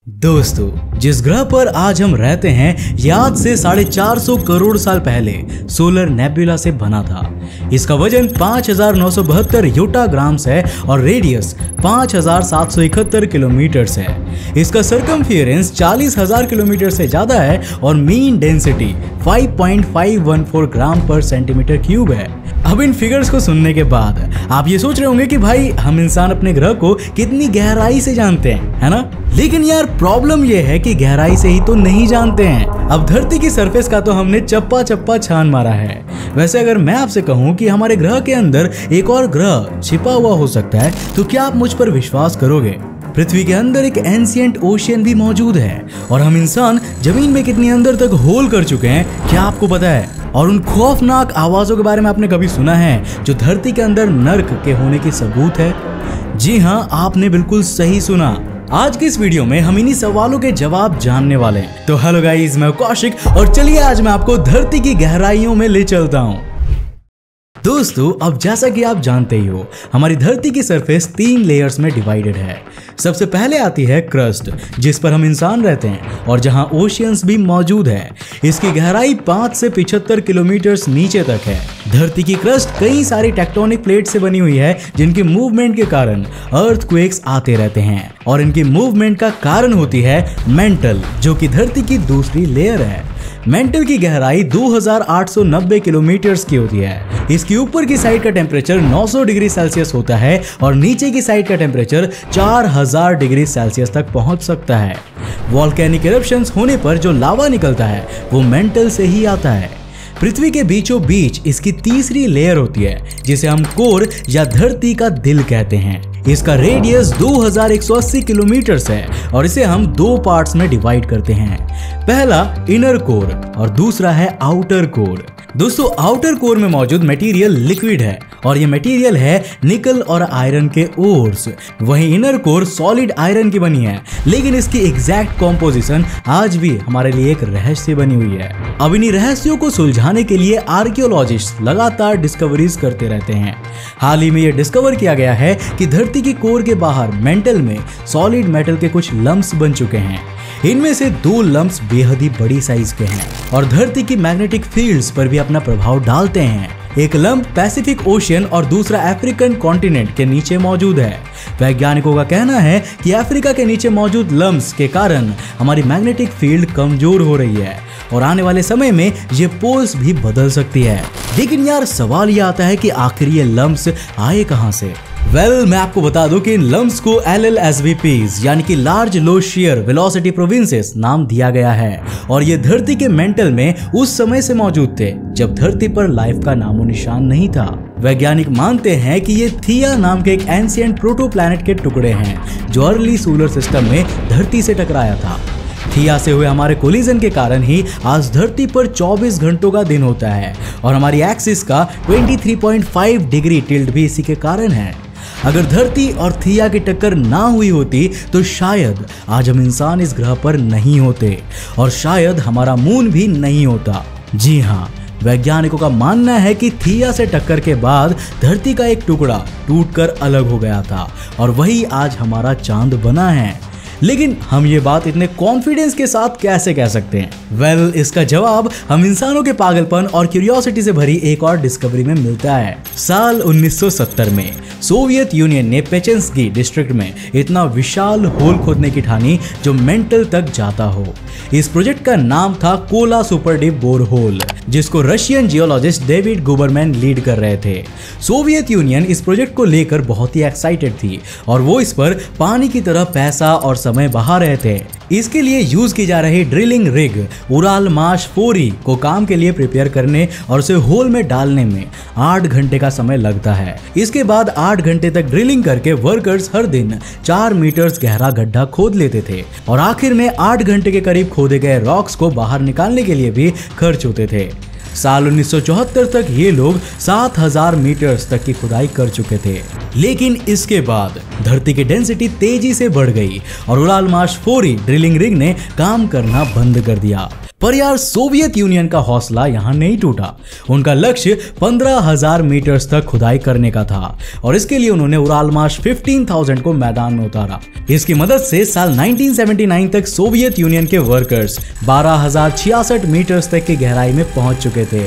दोस्तों, जिस ग्रह पर आज हम रहते हैं ये आज से 450 करोड़ साल पहले सोलर नेबुला से बना था। इसका वजन 5972 योटाग्राम्स है और रेडियस 5771 किलोमीटर है। इसका सरकमफियरेंस 40,000 किलोमीटर से ज्यादा है और मीन डेंसिटी 5.514 ग्राम पर सेंटीमीटर क्यूब है। अब इन फिगर्स को सुनने के बाद आप ये सोच रहे होंगे कि भाई हम इंसान अपने ग्रह को कितनी गहराई से जानते हैं, है ना? लेकिन यार प्रॉब्लम ये है कि गहराई से ही तो नहीं जानते हैं। अब धरती की सरफेस का तो हमने चप्पा चप्पा छान मारा है। वैसे अगर मैं आपसे कहूँ कि हमारे ग्रह के अंदर एक और ग्रह छिपा हुआ हो सकता है तो क्या आप मुझ पर विश्वास करोगे? पृथ्वी के अंदर एक एंशिएंट ओशियन भी मौजूद है और हम इंसान जमीन में कितनी अंदर तक होल कर चुके हैं, क्या आपको पता है? और उन खौफनाक आवाजों के बारे में आपने कभी सुना है जो धरती के अंदर नर्क के होने की सबूत है? जी हाँ, आपने बिल्कुल सही सुना। आज की इस वीडियो में हम इन्हीं सवालों के जवाब जानने वाले हैं। तो हेलो गाइस, मैं कौशिक और चलिए आज मैं आपको धरती की गहराइयों में ले चलता हूँ। दोस्तों, अब जैसा कि आप जानते ही हो, हमारी धरती की सरफेस 3 लेयर्स में डिवाइडेड है। सबसे पहले आती है क्रस्ट, जिस पर हम इंसान रहते हैं और जहां ओशियंस भी मौजूद है। इसकी गहराई 5 से 75 किलोमीटर नीचे तक है। धरती की क्रस्ट कई सारी टेक्टोनिक प्लेट से बनी हुई है जिनके मूवमेंट के कारण अर्थक्वेक्स आते रहते हैं और इनकी मूवमेंट का कारण होती है मेंटल, जो कि धरती की दूसरी लेयर है। मेंटल की गहराई 2890 किलोमीटर की होती है। इसकी ऊपर की साइड का टेम्परेचर 900 डिग्री सेल्सियस होता है और नीचे की साइड का टेम्परेचर 4000 डिग्री सेल्सियस तक पहुंच सकता है। वोल्केनिक इरप्शंस होने पर जो लावा निकलता है वो मेंटल से ही आता है। पृथ्वी के बीचों बीच इसकी तीसरी लेयर होती है जिसे हम कोर या धरती का दिल कहते हैं। इसका रेडियस 2180 किलोमीटर है और इसे हम 2 पार्ट्स में डिवाइड करते हैं। पहला इनर कोर और दूसरा है आउटर कोर। दोस्तों, आउटर कोर में मौजूद मटेरियल लिक्विड है और ये मटेरियल है निकल और आयरन के ओर्स। वहीं इनर कोर सॉलिड आयरन की बनी है, लेकिन इसकी एग्जैक्ट कॉम्पोजिशन आज भी हमारे लिए एक रहस्य बनी हुई है। अब इन्हीं रहस्यों को सुलझाने के लिए आर्कियोलॉजिस्ट लगातार डिस्कवरीज करते रहते हैं। हाल ही में यह डिस्कवर किया गया है कि धरती की कोर के बाहर मेंटल में सॉलिड मेटल के कुछ लम्प्स बन चुके हैं। इनमें से 2 लम्प्स बेहद ही बड़ी साइज के हैं और धरती की मैग्नेटिक फील्ड्स पर भी अपना प्रभाव डालते हैं। एक लम्प पैसिफिक ओशियन और दूसरा अफ्रीकन कॉन्टिनेंट के नीचे मौजूद है। वैज्ञानिकों का कहना है कि अफ्रीका के नीचे मौजूद लम्प्स के कारण हमारी मैग्नेटिक फील्ड कमजोर हो रही है और आने वाले समय में ये पोल्स भी बदल सकती है। लेकिन यार सवाल ये आता है कि आखिर ये लम्प्स आए कहां से? मैं आपको बता दूं कि इन लम्प्स को LLSVPs यानी कि लार्ज लो शेयर वेलोसिटी प्रोविंसेस नाम दिया गया है और ये धरती के मेंटल में उस समय से मौजूद थे जब धरती पर लाइफ का नामो निशान नहीं था। वैज्ञानिक मानते हैं कि ये थिया नाम के एक एंशिएंट प्रोटोप्लैनेट के टुकड़े हैं जो अर्ली सोलर सिस्टम में धरती से टकराया था। थिया से हुए हमारे कोलिजन के कारण ही आज धरती पर 24 घंटों का दिन होता है और हमारी एक्सिस का 23.5 डिग्री टिल्ट भी इसी के कारण है। अगर धरती और थिया की टक्कर ना हुई होती तो शायद आज हम इंसान इस ग्रह पर नहीं होते और शायद हमारा मून भी नहीं होता। जी हाँ, वैज्ञानिकों का मानना है कि थिया से टक्कर के बाद धरती का एक टुकड़ा टूटकर अलग हो गया था और वही आज हमारा चांद बना है। लेकिन हम ये बात इतने कॉन्फिडेंस के साथ कैसे कह सकते हैं? इसका जवाब हम इंसानों के पागलपन और क्यूरियोसिटी से भरी एक और डिस्कवरी में मिलता है। साल 1970 में सोवियत यूनियन ने पेचेंस्की डिस्ट्रिक्ट में इतना विशाल होल खोदने की ठानी जो मेंटल तक जाता हो। इस प्रोजेक्ट का नाम था Kola super deep bore hole, जिसको रशियन जियोलॉजिस्ट डेविड गुबरमैन लीड कर रहे थे। सोवियत यूनियन इस प्रोजेक्ट को लेकर बहुत ही एक्साइटेड थी और वो इस पर पानी की तरह पैसा और समय बहा रहे थे। इसके लिए यूज की जा रही ड्रिलिंग रिग उराल-माश 4E को काम के लिए प्रिपेयर करने और उसे होल में डालने में 8 घंटे का समय लगता है। इसके बाद 8 घंटे तक ड्रिलिंग करके वर्कर्स हर दिन 4 मीटर गहरा गड्ढा खोद लेते थे और आखिर में 8 घंटे के करीब खोदे गए रॉक्स को बाहर निकालने के लिए भी खर्च होते थे। साल 1974 तक ये लोग 7000 मीटर्स तक की खुदाई कर चुके थे। लेकिन इसके बाद धरती की डेंसिटी तेजी से बढ़ गई और उराल-माश 4E ड्रिलिंग रिग ने काम करना बंद कर दिया। पर यार सोवियत यूनियन का हौसला यहाँ नहीं टूटा। उनका लक्ष्य 15,000 मीटर तक खुदाई करने का था और इसके लिए उन्होंने उरालमाश 15,000 को मैदान में उतारा। इसकी मदद से साल 1979 तक सोवियत यूनियन के वर्कर्स 12,066 मीटर तक की गहराई में पहुंच चुके थे।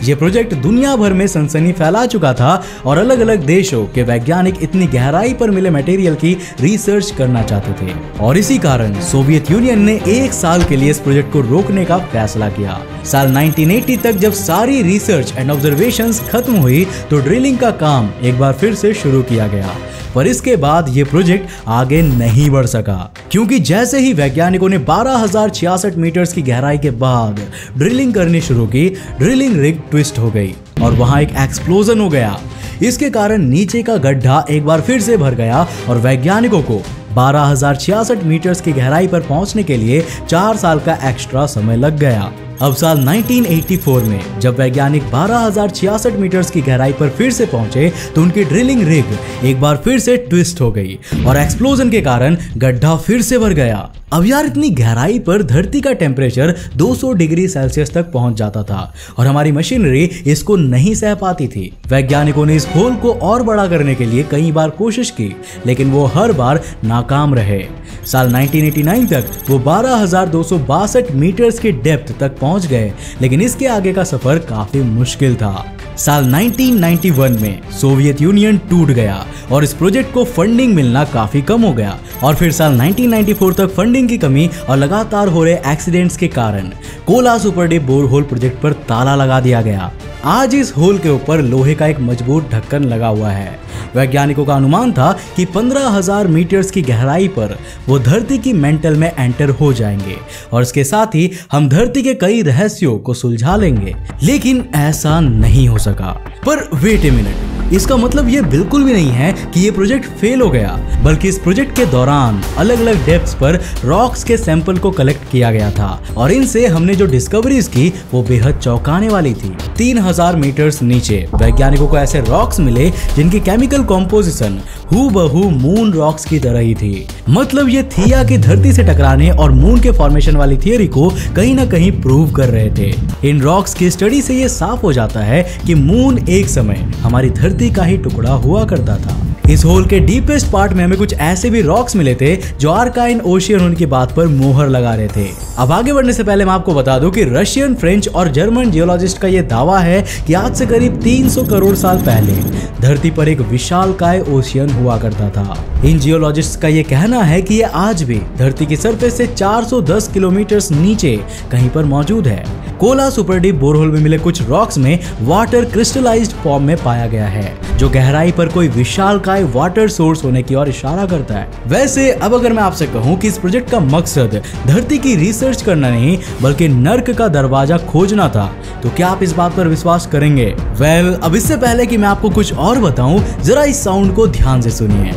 ये प्रोजेक्ट दुनिया भर में सनसनी फैला चुका था और अलग अलग देशों के वैज्ञानिक इतनी गहराई पर मिले मटेरियल की रिसर्च करना चाहते थे और इसी कारण सोवियत यूनियन ने 1 साल के लिए इस प्रोजेक्ट को रोकने का फैसला किया। साल 1980 तक जब सारी रिसर्च एंड ऑब्जर्वेशंस खत्म हुई तो ड्रिलिंग का काम एक बार फिर से शुरू किया गया, पर इसके बाद ये प्रोजेक्ट आगे नहीं बढ़ सका क्योंकि जैसे ही वैज्ञानिकों ने 12,066 मीटर की गहराई के बाद ड्रिलिंग करनी शुरू की, ड्रिलिंग रिग ट्विस्ट हो गई और वहां एक एक्सप्लोजन हो गया। इसके कारण नीचे का गड्ढा एक बार फिर से भर गया और वैज्ञानिकों को 12,066 मीटर की गहराई पर पहुंचने के लिए 4 साल का एक्स्ट्रा समय लग गया। अब साल 1984 में जब वैज्ञानिक 12,066 मीटर की गहराई पर फिर से पहुंचे तो उनकी ड्रिलिंग रिग एक बार फिर से ट्विस्ट हो गई और एक्सप्लोजन के कारण गड्ढा फिर से भर गया। अब यार इतनी गहराई पर धरती का टेम्परेचर 200 डिग्री सेल्सियस तक पहुंच जाता था और हमारी मशीनरी इसको नहीं सह पाती थी। वैज्ञानिकों ने इस होल को और बड़ा करने के लिए कई बार कोशिश की लेकिन वो हर बार नाकाम रहे। साल 1989 तक वो 12,262 मीटर की डेप्थ तक पहुंच गए लेकिन इसके आगे का सफर काफी मुश्किल था। साल 1991 में सोवियत यूनियन टूट गया और इस प्रोजेक्ट को फंडिंग मिलना काफी कम हो गया और फिर साल 1994 तक फंडिंग की कमी और लगातार हो रहे एक्सीडेंट्स के कारण Kola super deep borehole project पर ताला लगा दिया गया। आज इस होल के ऊपर लोहे का एक मजबूत ढक्कन लगा हुआ है। वैज्ञानिकों का अनुमान था कि 15,000 मीटर की गहराई पर वो धरती की मेंटल में एंटर हो जाएंगे और इसके साथ ही हम धरती के कई रहस्यों को सुलझा लेंगे, लेकिन ऐसा नहीं हो सका। पर वेट ए मिनट, इसका मतलब ये बिल्कुल भी नहीं है कि ये प्रोजेक्ट फेल हो गया, बल्कि इस प्रोजेक्ट के दौरान अलग अलग डेप्थ्स पर रॉक्स के सैंपल को कलेक्ट किया गया था और इनसे हमने जो डिस्कवरीज की वो बेहद चौंकाने वाली थी। 3,000 मीटर नीचे वैज्ञानिकों को ऐसे रॉक्स मिले जिनकी केमिकल कॉम्पोजिशन हूबहू मून रॉक्स की तरह ही थी। मतलब ये थिया की धरती से टकराने और मून के फॉर्मेशन वाली थियरी को कहीं ना कहीं प्रूव कर रहे थे। इन रॉक्स की स्टडी से ये साफ हो जाता है कि मून एक समय हमारी धरती का ही टुकड़ा हुआ करता था। इस होल के डीपेस्ट पार्ट में हमें कुछ ऐसे भी रॉक्स मिले थे जो आर्काइन ओशियन उनकी बात पर मोहर लगा रहे थे। अब आगे बढ़ने से पहले मैं आपको बता दूं कि रशियन, फ्रेंच और जर्मन जियोलॉजिस्ट का यह दावा है कि आज से करीब 300 करोड़ साल पहले धरती पर एक विशालकाय ओशियन हुआ करता था। इन जियोलॉजिस्ट का यह कहना है कि यह आज भी धरती की सरफेस से 410 किलोमीटर नीचे कहीं पर मौजूद है। कोला सुपर डीप बोरहोल में मिले कुछ रॉक्स में वाटर क्रिस्टलाइज्ड फॉर्म में पाया गया है जो गहराई पर कोई विशालकाय वाटर सोर्स होने की ओर इशारा करता है। वैसे अब अगर मैं आपसे कहूं कि इस प्रोजेक्ट का मकसद धरती की रिसर्च करना नहीं बल्कि नर्क का दरवाजा खोजना था, तो क्या आप इस बात पर विश्वास करेंगे? अब इससे पहले कि मैं आपको कुछ और बताऊं, जरा इस साउंड को ध्यान से सुनिए।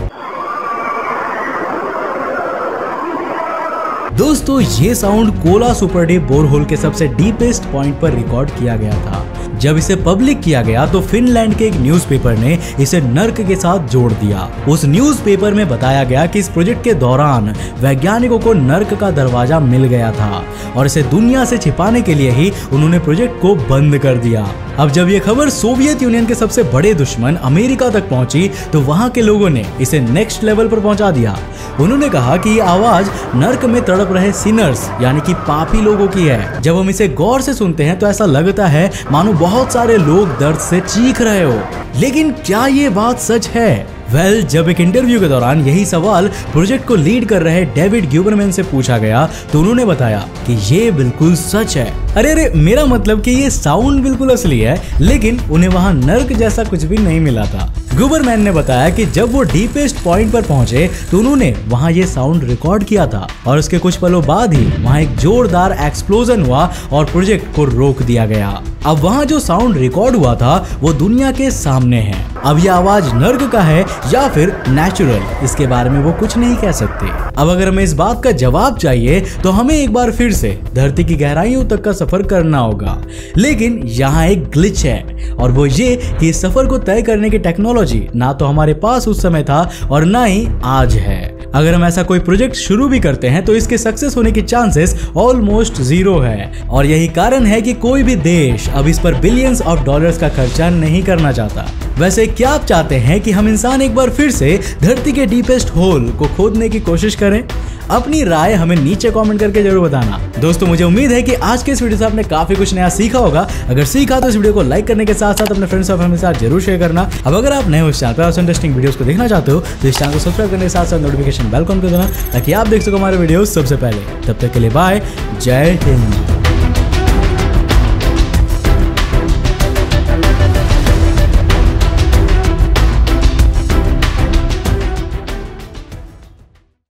दोस्तों, ये sound Kola super deep borehole के सबसे डीपेस्ट पॉइंट पर रिकॉर्ड किया गया था। जब इसे पब्लिक किया गया तो फिनलैंड के एक न्यूज़पेपर ने इसे नर्क के साथ जोड़ दिया। उस न्यूज़पेपर में बताया गया कि इस प्रोजेक्ट के दौरान वैज्ञानिकों को नर्क का दरवाजा मिल गया था और इसे दुनिया से छिपाने के लिए ही उन्होंने प्रोजेक्ट को बंद कर दिया। अब जब ये खबर सोवियत यूनियन के सबसे बड़े दुश्मन अमेरिका तक पहुंची तो वहां के लोगों ने इसे नेक्स्ट लेवल पर पहुंचा दिया। उन्होंने कहा कि ये आवाज नर्क में तड़प रहे सिनर्स यानी कि पापी लोगों की है। जब हम इसे गौर से सुनते हैं तो ऐसा लगता है मानो बहुत सारे लोग दर्द से चीख रहे हो। लेकिन क्या ये बात सच है? जब एक इंटरव्यू के दौरान यही सवाल प्रोजेक्ट को लीड कर रहे डेविड ग्यूबरमैन से पूछा गया तो उन्होंने बताया कि ये बिल्कुल सच है। अरे मेरा मतलब कि ये साउंड बिल्कुल असली है, लेकिन उन्हें वहां नर्क जैसा कुछ भी नहीं मिला था। ग्यूबरमैन ने बताया कि जब वो डीपेस्ट पॉइंट पर पहुंचे तो उन्होंने वहां ये साउंड रिकॉर्ड किया था और उसके कुछ पलों बाद ही वहां एक जोरदार एक्सप्लोजन हुआ और प्रोजेक्ट को रोक दिया गया। अब वहां जो साउंड रिकॉर्ड हुआ था वो दुनिया के सामने है। अब ये आवाज नर्क का है या फिर नेचुरल, इसके बारे में वो कुछ नहीं कह सकते। अब अगर हमें इस बात का जवाब चाहिए तो हमें एक बार फिर से धरती की गहराइयों तक का सफर करना होगा। लेकिन यहाँ एक ग्लिच है और वो ये कि इस सफर को तय करने की टेक्नोलॉजी ना तो हमारे पास उस समय था और ना ही आज है। अगर हम ऐसा कोई प्रोजेक्ट शुरू भी करते हैं तो इसके सक्सेस होने की चांसेस ऑलमोस्ट 0 है। और यही कारण है कि कोई भी देश अब इस पर बिलियंस ऑफ डॉलर्स का खर्चा नहीं करना चाहता। वैसे क्या आप चाहते हैं कि हम इंसान एक बार फिर से धरती के डीपेस्ट होल को खोदने की कोशिश करें? अपनी राय हमें नीचे कमेंट करके जरूर बताना। दोस्तों, मुझे उम्मीद है कि आज के इस वीडियो से आपने काफी कुछ नया सीखा होगा। अगर सीखा तो इस वीडियो को लाइक करने के साथ साथ अपने फ्रेंड्स और फैमिली के साथ जरूर शेयर करना। अब अगर आप नए हो इस चैनल पर और इंटरेस्टिंग वीडियोस को देखना चाहते हो तो इस चैनल को सब्सक्राइब करने के साथ साथ नोटिफिकेशन बेल को ऑन कर देना ताकि आप देख सको हमारे वीडियोस सबसे पहले। तब तक के लिए बाय, जय हिंद।